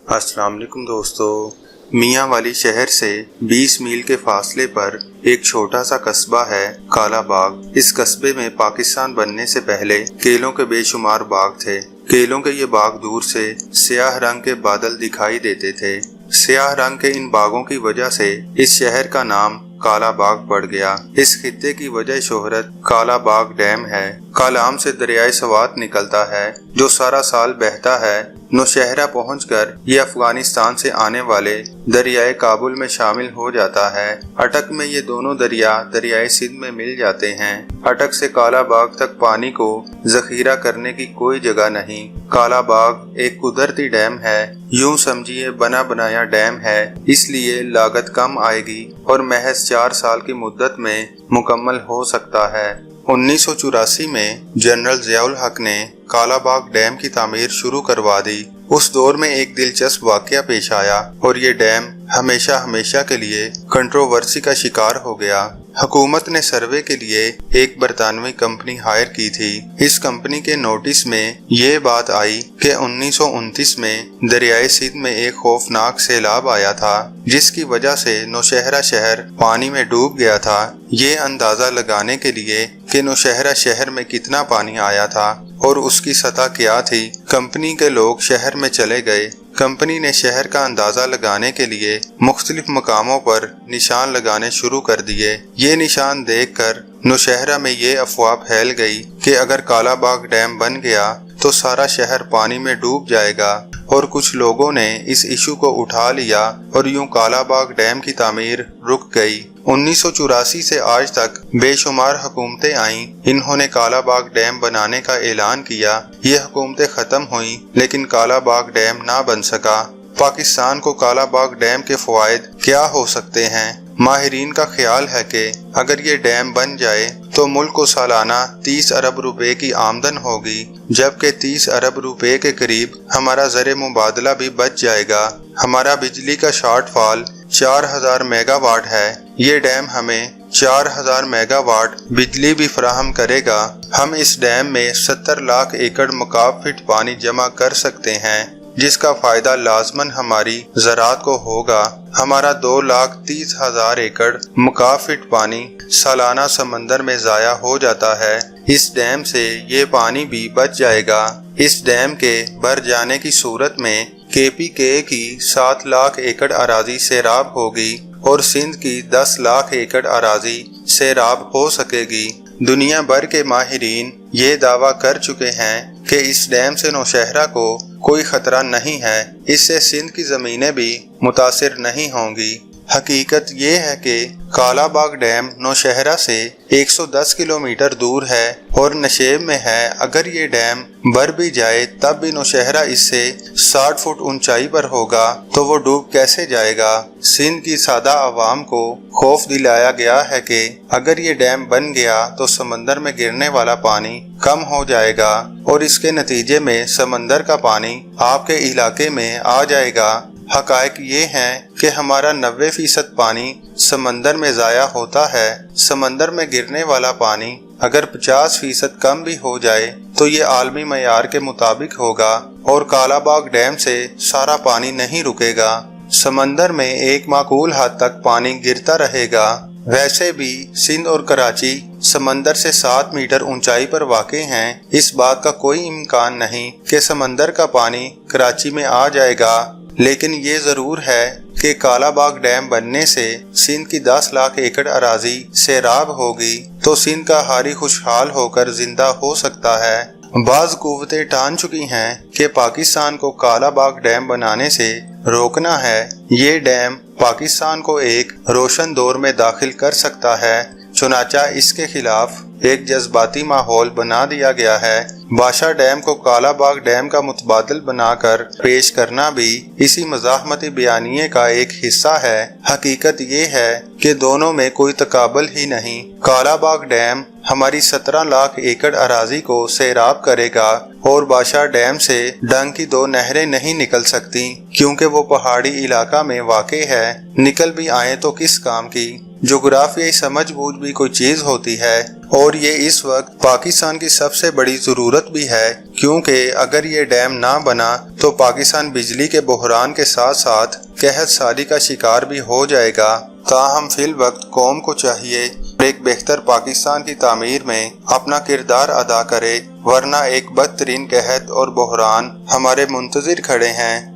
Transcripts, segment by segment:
अस्सलाम वालेकुम दोस्तों। मियाँ वाली शहर से 20 मील के फासले पर एक छोटा सा कस्बा है काला बाग। इस कस्बे में पाकिस्तान बनने से पहले केलों के बेशुमार बाग थे। केलों के ये बाग दूर से स्याह रंग के बादल दिखाई देते थे। स्याह रंग के इन बागों की वजह से इस शहर का नाम काला बाग पड़ गया। इस खित्ते की वजह शोहरत काला बाग डैम है। कालाम से दरियाए सवात निकलता है जो सारा साल बहता है। नौशहरा पहुंचकर ये अफगानिस्तान से आने वाले दरियाए काबुल में शामिल हो जाता है। अटक में ये दोनों दरिया दरियाए सिंध में मिल जाते हैं। अटक से काला बाग तक पानी को जखीरा करने की कोई जगह नहीं। काला बाग एक कुदरती डैम है। यूं समझिए बना बनाया डैम है, इसलिए लागत कम आएगी और महज 4 साल की मुद्दत में मुकम्मल हो सकता है। 1984 में जनरल ज़ियाउल हक ने काला बाग डैम की तामीर शुरू करवा दी। उस दौर में एक दिलचस्प वाकया पेश आया और ये डैम हमेशा हमेशा के लिए कंट्रोवर्सी का शिकार हो गया। हुकूमत ने सर्वे के लिए एक बरतानवी कंपनी हायर की थी। इस कंपनी के नोटिस में ये बात आई कि 1929 में दरियाए सिंध में एक खौफनाक सैलाब आया था, जिसकी वजह से नौशहरा शहर पानी में डूब गया था। ये अंदाजा लगाने के लिए कि नौशहरा शहर में कितना पानी आया था और उसकी सतह क्या थी, कंपनी के लोग शहर में चले गए। कंपनी ने शहर का अंदाजा लगाने के लिए मुख्तलिफ मकामों पर निशान लगाने शुरू कर दिए। ये निशान देखकर नौशहरा में ये अफवाह फैल गई कि अगर काला बाग डैम बन गया तो सारा शहर पानी में डूब जाएगा, और कुछ लोगों ने इस इशू को उठा लिया और यूं काला बाग डैम की तामीर रुक गई। 1984 से आज तक बेशुमार हुकूमतें आईं। इन्होंने काला बाग डैम बनाने का ऐलान किया। ये हुकूमतें खत्म हुई लेकिन काला बाग डैम ना बन सका। पाकिस्तान को काला बाग डैम के फवायद क्या हो सकते हैं? माहिरीन का ख्याल है कि अगर ये डैम बन जाए तो मुल्क को सालाना 30 अरब रुपए की आमदन होगी, जबकि 30 अरब रुपए के करीब हमारा ज़र मुबादला भी बच जाएगा। हमारा बिजली का शॉर्टफॉल 4000 मेगावाट है। ये डैम हमें 4000 मेगावाट बिजली भी फराहम करेगा। हम इस डैम में 70 लाख एकड़ मुकाब फीट पानी जमा कर सकते हैं, जिसका फायदा लाजमन हमारी ज़राअत को होगा। हमारा 2,30,000 एकड़ मुकाब फीट पानी सालाना समंदर में ज़ाया हो जाता है। इस डैम से ये पानी भी बच जाएगा। इस डैम के भर जाने की सूरत में KPK की 7 लाख एकड़ अराजी सैराब होगी और सिंध की 10 लाख एकड़ अराजी सैराब हो सकेगी। दुनिया भर के माहिरीन ये दावा कर चुके हैं कि इस डैम से नौशहरा को कोई खतरा नहीं है। इससे सिंध की ज़मीनें भी मुतासिर नहीं होंगी। हकीकत ये है कि काला बाग डैम नौशहरा से 110 किलोमीटर दूर है और नशेब में है। अगर ये डैम भर भी जाए तब भी नौशहरा इससे 60 फुट ऊंचाई पर होगा, तो वो डूब कैसे जाएगा? सिंध की सादा आवाम को खौफ दिलाया गया है कि अगर ये डैम बन गया तो समंदर में गिरने वाला पानी कम हो जाएगा और इसके नतीजे में समंदर का पानी आपके इलाके में आ जाएगा। हकायक ये हैं कि हमारा 90% पानी समंदर में ज़ाया होता है। समंदर में गिरने वाला पानी अगर 50% कम भी हो जाए तो ये आलमी मयार के मुताबिक होगा और काला बाग डैम से सारा पानी नहीं रुकेगा। समंदर में एक माकूल हद तक पानी गिरता रहेगा। वैसे भी सिंध और कराची समंदर से 7 मीटर ऊंचाई पर वाक़े हैं। इस बात का कोई इम्कान नहीं कि समंदर का पानी कराची में आ जाएगा, लेकिन ये ज़रूर है कि काला बाग डैम बनने से सिंध की 10 लाख एकड़ अराजी सैराब होगी तो सिंध का हारी खुशहाल होकर जिंदा हो सकता है। बाज़ कुव्वतें ठान चुकी हैं कि पाकिस्तान को काला बाग डैम बनाने से रोकना है। ये डैम पाकिस्तान को एक रोशन दौर में दाखिल कर सकता है। चुनाचा इसके खिलाफ एक जज्बाती माहौल बना दिया गया है। बाशा डैम को काला बाग डैम का मुतबादिल बनाकर पेश करना भी इसी मज़ाहमती बयानिए का एक हिस्सा है। हकीकत ये है कि दोनों में कोई तकाबल ही नहीं। काला बाग डैम हमारी 17 लाख एकड़ अराजी को सैराब करेगा और बाशा डैम से डंग की 2 नहरें नहीं निकल सकती, क्योंकि वो पहाड़ी इलाका में वाक़े है। निकल भी आए तो किस काम की? जोग्राफियाई समझ बूझ भी कोई चीज़ होती है। اور یہ اس وقت پاکستان کی سب سے بڑی ضرورت بھی ہے، کیونکہ اگر یہ ڈیم نہ بنا تو پاکستان بجلی کے بحران کے ساتھ ساتھ قحط سالی کا شکار بھی ہو جائے گا۔ تاہم فی الوقت قوم کو چاہیے ایک بہتر پاکستان کی تعمیر میں اپنا کردار ادا کرے، ورنہ ایک بدترین قحط اور بحران ہمارے منتظر کھڑے ہیں۔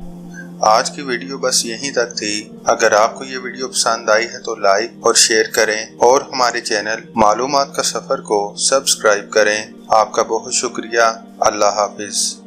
آج کی ویڈیو بس یہیں تک تھی۔ اگر آپ کو یہ ویڈیو پسند آئی ہے تو لائک اور شیئر کریں اور ہمارے چینل معلومات کا سفر کو سبسکرائب کریں۔ آپ کا بہت شکریہ۔ اللہ حافظ۔